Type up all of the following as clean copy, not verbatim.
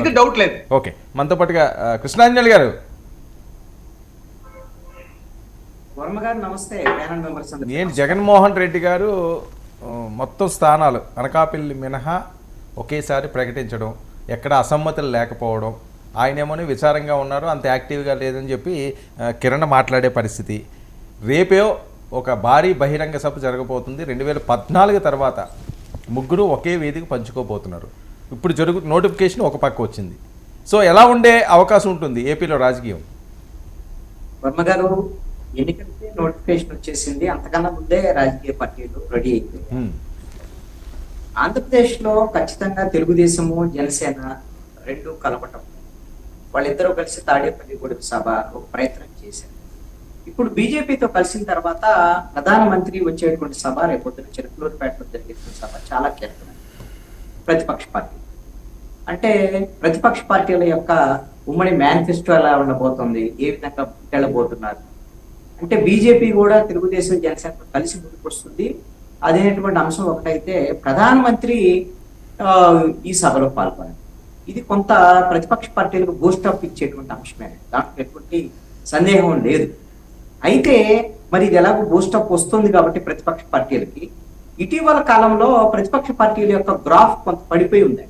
ఇది డౌట్ లేదు. ఓకే, మనతో పాటుగా కృష్ణాంజలి గారు. ఏంటి జగన్మోహన్ రెడ్డి గారు మొత్తం స్థానాలు అనకాపల్లి మినహా ఒకేసారి ప్రకటించడం, ఎక్కడ అసమ్మతులు లేకపోవడం, ఆయనేమోని విచారంగా ఉన్నారు, అంత యాక్టివ్గా లేదని చెప్పి కిరణ్ మాట్లాడే పరిస్థితి. రేపే ఒక భారీ బహిరంగ సభ జరగబోతుంది. 2014 తర్వాత ముగ్గురు ఒకే వేదిక పంచుకోబోతున్నారు. ఇప్పుడు నోటిఫికేషన్ ఒక పక్క వచ్చింది. సో ఎలా ఉండే అవకాశం ఉంటుంది ఏపీలో రాజకీయం? వర్మ గారు, ఎన్నికలకి నోటిఫికేషన్ వచ్చేసింది, అంతకన్నా ముందే రాజకీయ పార్టీలు రెడీ అయిపోయాయి. ఆంధ్రప్రదేశ్ లో ఖచ్చితంగా తెలుగుదేశము జనసేన రెండు కలపటం, వాళ్ళిద్దరూ కలిసి తాడేపల్లిగూడెం సభ ఒక ప్రయత్నం చేశారు. ఇప్పుడు బీజేపీతో కలిసిన తర్వాత ప్రధానమంత్రి వచ్చేటువంటి సభ రేపొద్దున చిలకలూరుపేటలో జరిగేటువంటి సభ చాలా కీలకమైనది. ప్రతిపక్ష పార్టీ అంటే ప్రతిపక్ష పార్టీల యొక్క ఉమ్మడి మేనిఫెస్టో ఎలా ఉండబోతుంది, ఏ విధంగా వెళ్ళబోతున్నారు అంటే బీజేపీ కూడా తెలుగుదేశం జనసేనతో కలిసి ముందుకు వస్తుంది. అదేటువంటి అంశం ఒకటైతే ప్రధానమంత్రి ఈ సభలో పాల్గొనారు. ఇది కొంత ప్రతిపక్ష పార్టీలకు బూస్టప్ ఇచ్చేటువంటి అంశమే, దాంట్లో ఎటువంటి సందేహం లేదు. అయితే మరి ఇది ఎలాగో బూస్టప్ వస్తుంది కాబట్టి ప్రతిపక్ష పార్టీలకి ఇటీవల కాలంలో ప్రతిపక్ష పార్టీల యొక్క గ్రాఫ్ కొంత పడిపోయి ఉంది.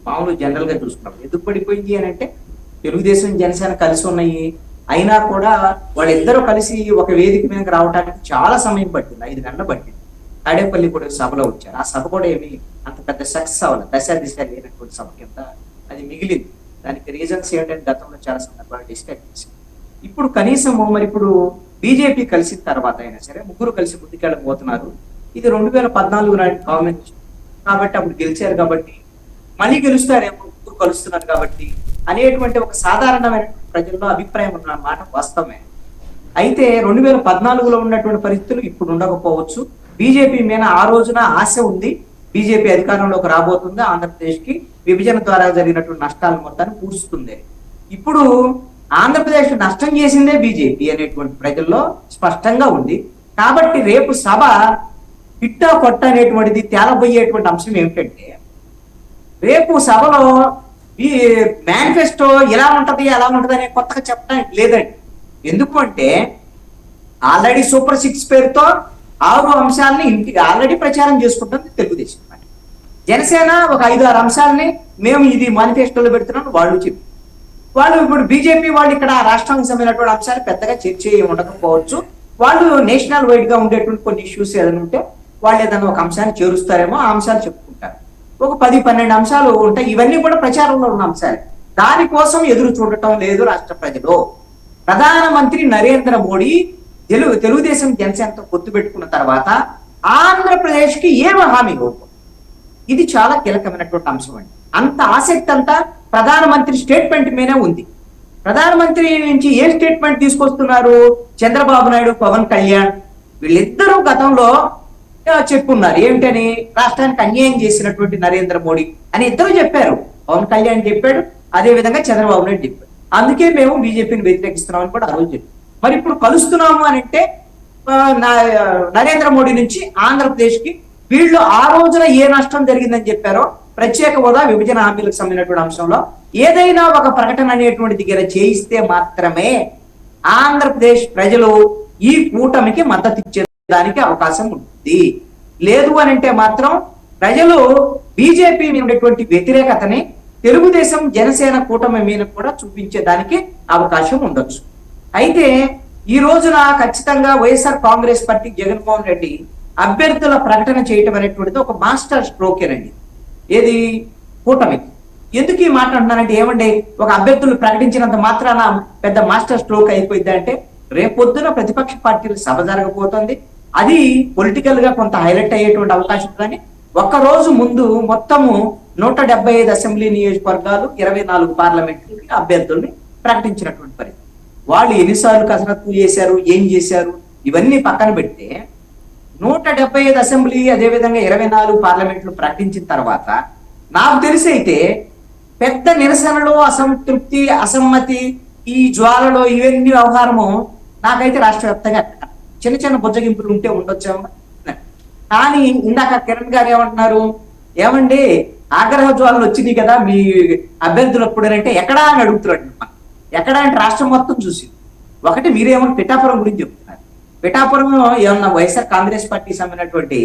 మామూలు జనరల్ గా చూసుకున్నాం. ఎందుకు పడిపోయింది అని అంటే తెలుగుదేశం జనసేన కలిసి ఉన్నాయి, అయినా కూడా వాళ్ళిద్దరూ కలిసి ఒక వేదిక మీదకి రావడానికి చాలా సమయం పట్టింది, 5 గంటలు పట్టింది. తాడేపల్లి కూడా సభలో వచ్చారు. ఆ సభ కూడా ఏమి అంత పెద్ద సక్సెస్ అవ్వాలి, దశ దిశ లేనటువంటి సభ కింద అది మిగిలింది. దానికి రీజన్స్ ఏంటంటే గతంలో చాలా సందర్భాలు డిస్కస్ చేశారు. ఇప్పుడు కనీసం మరి ఇప్పుడు బీజేపీ కలిసిన తర్వాత అయినా సరే ముగ్గురు కలిసి ముందుకెళ్ళబోతున్నారు. ఇది 2014 నాటి గవర్నమెంట్ కాబట్టి అప్పుడు గెలిచారు కాబట్టి మళ్ళీ గెలుస్తారేమో ముగ్గురు కలుస్తున్నారు కాబట్టి అనేటువంటి ఒక సాధారణమైన ప్రజల్లో అభిప్రాయం ఉన్న మాట వాస్తవమే. అయితే 2014లో ఉన్నటువంటి పరిస్థితులు ఇప్పుడు ఉండకపోవచ్చు. బీజేపీ మీద ఆ రోజున ఆశ ఉంది, బీజేపీ అధికారంలోకి రాబోతుంది, ఆంధ్రప్రదేశ్ కి విభజన ద్వారా జరిగినటువంటి నష్టాలను మొత్తాన్ని పూడుస్తుంది. ఇప్పుడు ఆంధ్రప్రదేశ్ నష్టం చేసిందే బీజేపీ అనేటువంటి ప్రజల్లో స్పష్టంగా ఉంది. కాబట్టి రేపు సభ పిట్టా కొట్ట అనేటువంటిది తేలబోయేటువంటి అంశం ఏమిటంటే రేపు సభలో ఈ మేనిఫెస్టో ఎలా ఉంటది అనే కొత్తగా చెప్పడానికి లేదండి. ఎందుకు అంటే ఆల్రెడీ సూపర్ 6 పేరుతో 6 అంశాలని ఇంటికి ఆల్రెడీ ప్రచారం చేసుకుంటుంది తెలుగుదేశం పార్టీ. జనసేన ఒక 5-6 అంశాలని మేము ఇది మేనిఫెస్టోలో పెడుతున్నాం వాళ్ళు చెప్పి, వాళ్ళు ఇప్పుడు బీజేపీ వాళ్ళు ఇక్కడ రాష్ట్రానికి సంబంధించినటువంటి అంశాలు పెద్దగా చర్చ ఉండకపోవచ్చు. వాళ్ళు నేషనల్ వైడ్ గా ఉండేటువంటి కొన్ని ఇష్యూస్ ఏదైనా ఉంటే వాళ్ళు ఏదైనా ఒక అంశాన్ని చేరుస్తారేమో, ఆ అంశాలు చెప్పుకుంటారు. ఒక 10-12 అంశాలు ఉంటాయి. ఇవన్నీ కూడా ప్రచారంలో ఉన్న అంశాలు. దానికోసం ఎదురు చూడటం లేదు రాష్ట్ర ప్రజలు. ప్రధానమంత్రి నరేంద్ర మోడీ తెలుగుదేశం జనసేనతో పొత్తు పెట్టుకున్న తర్వాత ఆంధ్రప్రదేశ్ కి ఏం హామీ ఇవ్వకూడదు, ఇది చాలా కీలకమైనటువంటి అంశం అండి. అంత ఆసక్తి అంతా ప్రధానమంత్రి స్టేట్మెంట్ మీదే ఉంది. ప్రధానమంత్రి నుంచి ఏ స్టేట్మెంట్ తీసుకొస్తున్నారు? చంద్రబాబు నాయుడు, పవన్ కళ్యాణ్ వీళ్ళిద్దరూ గతంలో చెప్పున్నారు. ఏమిటని? రాష్ట్రానికి అన్యాయం చేసినటువంటి నరేంద్ర మోడీ అని ఇద్దరు చెప్పారు. పవన్ కళ్యాణ్ చెప్పాడు, అదే విధంగా చంద్రబాబు నాయుడు చెప్పాడు. అందుకే మేము బీజేపీని వ్యతిరేకిస్తున్నామని కూడా ఆ రోజు చెప్పారు. మరి ఇప్పుడు కలుస్తున్నాము అని అంటే నరేంద్ర మోడీ నుంచి ఆంధ్రప్రదేశ్ కి వీళ్ళు ఆ రోజున ఏ నష్టం జరిగిందని చెప్పారో ప్రత్యేక హోదా, విభజన హామీలకు సంబంధించినటువంటి అంశంలో ఏదైనా ఒక ప్రకటన అనేటువంటి దగ్గర చేయిస్తే మాత్రమే ఆంధ్రప్రదేశ్ ప్రజలు ఈ కూటమికి మద్దతు ఇచ్చేదానికి అవకాశం ఉంటుంది. లేదు అని అంటే మాత్రం ప్రజలు బీజేపీ మీద ఉండేటువంటి వ్యతిరేకతని తెలుగుదేశం జనసేన కూటమి మీద కూడా చూపించేదానికి అవకాశం ఉండొచ్చు. అయితే ఈ రోజున ఖచ్చితంగా వైఎస్ఆర్ కాంగ్రెస్ పార్టీ జగన్మోహన్ రెడ్డి అభ్యర్థుల ప్రకటన చేయటం అనేటువంటిది ఒక మాస్టర్ స్ట్రోకేనండి. ఏది? కూటమికి. ఎందుకు ఈ మాట అంటున్నానంటే ఏమండి, ఒక అభ్యర్థులు ప్రకటించినంత మాత్రాన పెద్ద మాస్టర్ స్ట్రోక్ అయిపోయింది అంటే రేపొద్దున ప్రతిపక్ష పార్టీలు సభ జరగబోతోంది. అది పొలిటికల్ గా కొంత హైలైట్ అయ్యేటువంటి అవకాశం ఉందని ఒక్కరోజు ముందు మొత్తము 175 అసెంబ్లీ నియోజకవర్గాలు, 24 పార్లమెంటు అభ్యర్థుల్ని ప్రకటించినటువంటి పరిస్థితి. వాళ్ళు ఎన్నిసార్లు కసరత్తు చేశారు, ఏం చేశారు, ఇవన్నీ పక్కన పెడితే 175 అసెంబ్లీ అదేవిధంగా 24 పార్లమెంట్లు ప్రకటించిన తర్వాత నాకు తెలిసి అయితే పెద్ద నిరసనలు, అసంతృప్తి, అసమ్మతి, ఈ జ్వాలలో ఇవన్నీ వ్యవహారము నాకైతే రాష్ట్ర వ్యాప్తంగా చిన్న చిన్న బుజ్జగింపులు ఉంటే ఉండొచ్చాము. కానీ ఇందాక కిరణ్ గారు ఏమంటున్నారు, ఏమండి ఆగ్రహ జ్వాలలు వచ్చినాయి కదా మీ అభ్యర్థులు ఎప్పుడంటే ఎక్కడా అని అడుగుతున్నాడు. ఎక్కడా అంటే రాష్ట్రం మొత్తం చూసి ఒకటి మీరేమో పిఠాపురం గురించి చెప్తున్నారు. పిఠాపురం ఏమన్నా వైఎస్ఆర్ కాంగ్రెస్ పార్టీ సంబంధించినటువంటి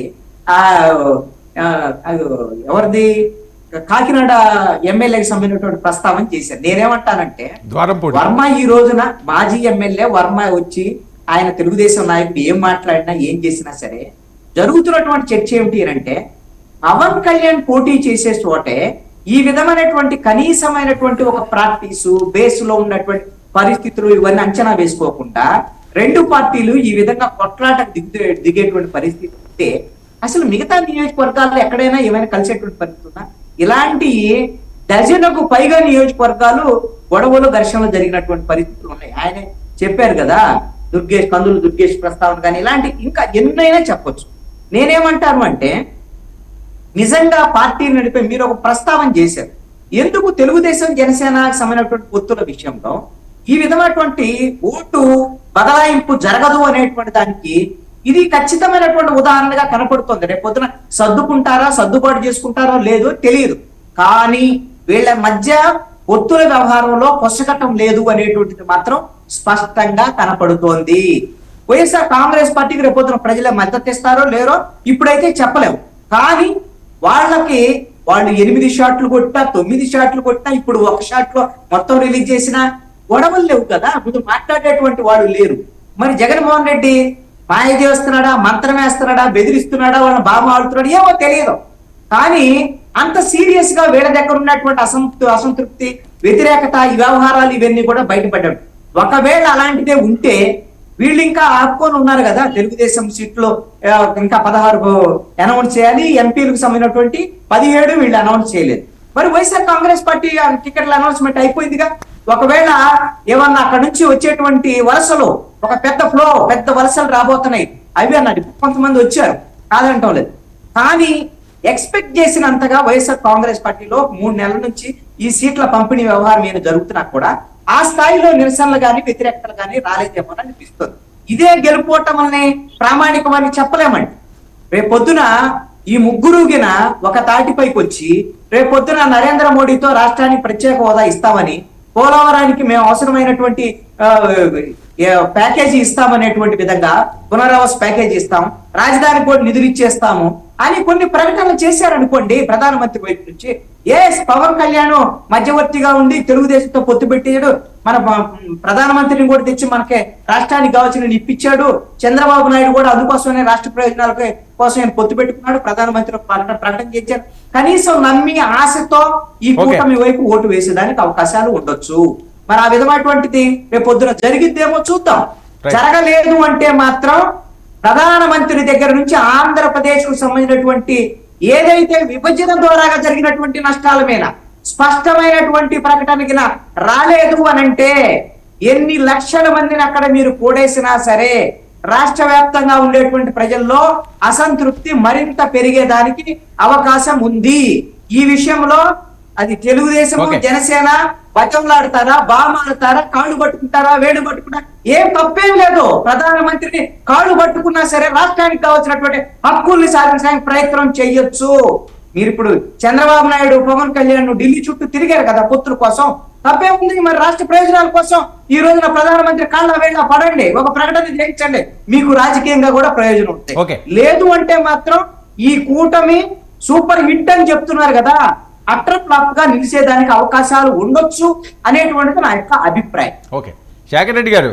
ఆ ఎవరిది కాకినాడ ఎమ్మెల్యేకి సంబంధించినటువంటి ప్రస్తావన చేశారు. నేనేమంటానంటే వర్మ ఈ రోజున మాజీ ఎమ్మెల్యే వర్మ వచ్చి ఆయన తెలుగుదేశం నాయకుడు ఏం మాట్లాడినా ఏం చేసినా సరే జరుగుతున్నటువంటి చర్చ ఏమిటి అంటే పవన్ కళ్యాణ్ పోటీ చేసే చోటే ఈ విధమైనటువంటి కనీసమైనటువంటి ఒక ప్రాక్టీసు బేస్ లో ఉన్నటువంటి పరిస్థితులు ఇవన్నీ అంచనా వేసుకోకుండా రెండు పార్టీలు ఈ విధంగా కొట్లాటకు దిగేటువంటి పరిస్థితి ఉంటే అసలు మిగతా నియోజకవర్గాల్లో ఎక్కడైనా ఏమైనా కలిసేటువంటి పరిస్థితి ఉందా? ఇలాంటి డజన్కు పైగా నియోజకవర్గాలు గొడవలు ఘర్షణలు జరిగినటువంటి పరిస్థితులు ఉన్నాయి. ఆయనే చెప్పారు కదా కందులు దుర్గేష్ ప్రస్తావన కానీ ఇలాంటి ఇంకా ఎన్నైనా చెప్పొచ్చు. నేనేమంటాను అంటే నిజంగా పార్టీ నడిపే మీరు ఒక ప్రస్తావన చేశారు. ఎందుకు తెలుగుదేశం జనసేనకు సంబంధించినటువంటి పొత్తుల విషయంలో ఈ విధమైనటువంటి ఓటు బదలాయింపు జరగదు అనేటువంటి దానికి ఇది ఖచ్చితమైనటువంటి ఉదాహరణగా కనపడుతుంది. రేపు పొద్దున సర్దుబాటు చేసుకుంటారో లేదో తెలియదు, కానీ వీళ్ళ మధ్య పొత్తుల వ్యవహారంలో పొసగటం లేదు అనేటువంటిది మాత్రం స్పష్టంగా కనపడుతోంది. వైఎస్ఆర్ కాంగ్రెస్ పార్టీకి రేపు పొద్దున ప్రజల మద్దతు ఇస్తారో లేరో ఇప్పుడైతే చెప్పలేము, కానీ వాళ్ళు 8 షాట్లు కొట్టినా 9 షాట్లు కొట్టినా ఇప్పుడు 1 షాట్ లో మొత్తం రిలీజ్ చేసిన గొడవలు లేవు కదా, ముందు మాట్లాడేటువంటి వాళ్ళు లేరు. మరి జగన్మోహన్ రెడ్డి మాయ చేస్తున్నాడా, మంత్రం వేస్తున్నాడా, బెదిరిస్తున్నాడా, వాళ్ళని బాగా ఆడుతున్నాడు ఏమో తెలియదు, కానీ అంత సీరియస్ గా వీళ్ళ దగ్గర ఉన్నటువంటి అసంతృప్తి వ్యతిరేకత ఈ వ్యవహారాలు ఇవన్నీ కూడా బయటపడ్డాడు. ఒకవేళ అలాంటిదే ఉంటే వీళ్ళు ఇంకా ఆపుకొని ఉన్నారు కదా, తెలుగుదేశం సీట్లో ఇంకా 16 అనౌన్స్ చేయాలి, ఎంపీలకు సంబంధించినటువంటి 17 వీళ్ళు అనౌన్స్ చేయలేదు. మరి వైఎస్ఆర్ కాంగ్రెస్ పార్టీ టికెట్ల అనౌన్స్మెంట్ అయిపోయిందిగా. ఒకవేళ ఏమన్నా అక్కడ నుంచి వచ్చేటువంటి వలసలు ఒక పెద్ద వలసలు రాబోతున్నాయి అవి అన్నది కొంతమంది వచ్చారు కాదంటాం లేదు, కానీ ఎక్స్పెక్ట్ చేసినంతగా వైఎస్ఆర్ కాంగ్రెస్ పార్టీలో 3 నెలల నుంచి ఈ సీట్ల పంపిణీ వ్యవహారం మీద జరుగుతున్నా కూడా ఆ స్థాయిలో నిరసనలు కానీ వ్యతిరేకతలు కానీ రాలేదేమో అని అనిపిస్తుంది. ఇదే గెలుపోవటమని ప్రామాణికమని చెప్పలేమండి. రేపొద్దున ఈ ముగ్గురుగిన ఒక తాటిపైకి వచ్చి రేపొద్దున నరేంద్ర మోడీతో రాష్ట్రానికి ప్రత్యేక హోదా ఇస్తామని, పోలవరానికి మేము అవసరమైనటువంటి ప్యాకేజీ ఇస్తామనేటువంటి విధంగా పునరావాస ప్యాకేజీ ఇస్తాం, రాజధానికి కూడా నిధులు ఇచ్చేస్తాము అని కొన్ని ప్రకటనలు చేశారనుకోండి ప్రధానమంత్రి వైపు నుంచి. పవన్ కళ్యాణ్ మధ్యవర్తిగా ఉండి తెలుగుదేశంతో పొత్తు పెట్టాడు, మన ప్రధానమంత్రిని కూడా తెచ్చి మనకి రాష్ట్రానికి కావాల్సిన ఇప్పించాడు, చంద్రబాబు నాయుడు కూడా అందుకోసమే రాష్ట్ర ప్రయోజనాల కోసం ఆయన పొత్తు పెట్టుకున్నాడు, ప్రధానమంత్రి ప్రకటన చేశారు. కనీసం నమ్మి ఆశతో ఈ కూటమి వైపు ఓటు వేసేదానికి అవకాశాలు ఉండొచ్చు. మరి ఆ విధమైనటువంటిది రేపు పొద్దున జరిగిద్దేమో చూద్దాం. జరగలేదు అంటే మాత్రం ప్రధానమంత్రి దగ్గర నుంచి ఆంధ్రప్రదేశ్ కు సంబంధించినటువంటి ఏదైతే విభజన ద్వారా జరిగినటువంటి నష్టాల మీద స్పష్టమైనటువంటి ప్రకటనకి రాలేదు అనంటే ఎన్ని లక్షల మందిని అక్కడ మీరు కూడేసినా సరే రాష్ట్ర వ్యాప్తంగా ఉండేటువంటి ప్రజల్లో అసంతృప్తి మరింత పెరిగేదానికి అవకాశం ఉంది. ఈ విషయంలో అది తెలుగుదేశం జనసేన బతంలాడతారా, బామాడతారా, కాళ్ళు పట్టుకుంటారా, వేడు పట్టుకుంటారా, ఏం తప్పేం లేదు. ప్రధానమంత్రిని కాళ్ళు పట్టుకున్నా సరే రాష్ట్రానికి కావాల్సినటువంటి హక్కుల్ని సాధించడానికి ప్రయత్నం చేయొచ్చు. మీరు ఇప్పుడు చంద్రబాబు నాయుడు పవన్ కళ్యాణ్ ఢిల్లీ చుట్టూ తిరిగారు కదా పొత్తుల కోసం, తప్పేముంది? మరి రాష్ట్ర ప్రయోజనాల కోసం ఈ రోజున ప్రధానమంత్రి కాళ్ళ వేళ్ళ పడండి, ఒక ప్రకటన చేయించండి, మీకు రాజకీయంగా కూడా ప్రయోజనం ఉంటుంది. లేదు అంటే మాత్రం ఈ కూటమి సూపర్ హిట్ అని చెప్తున్నారు కదా, అట్టర్ ఫ్లాప్ గా నిలిచేదానికి అవకాశాలు ఉండొచ్చు అనేటువంటిది నా యొక్క అభిప్రాయం. ఓకే, శేఖర్ రెడ్డి గారు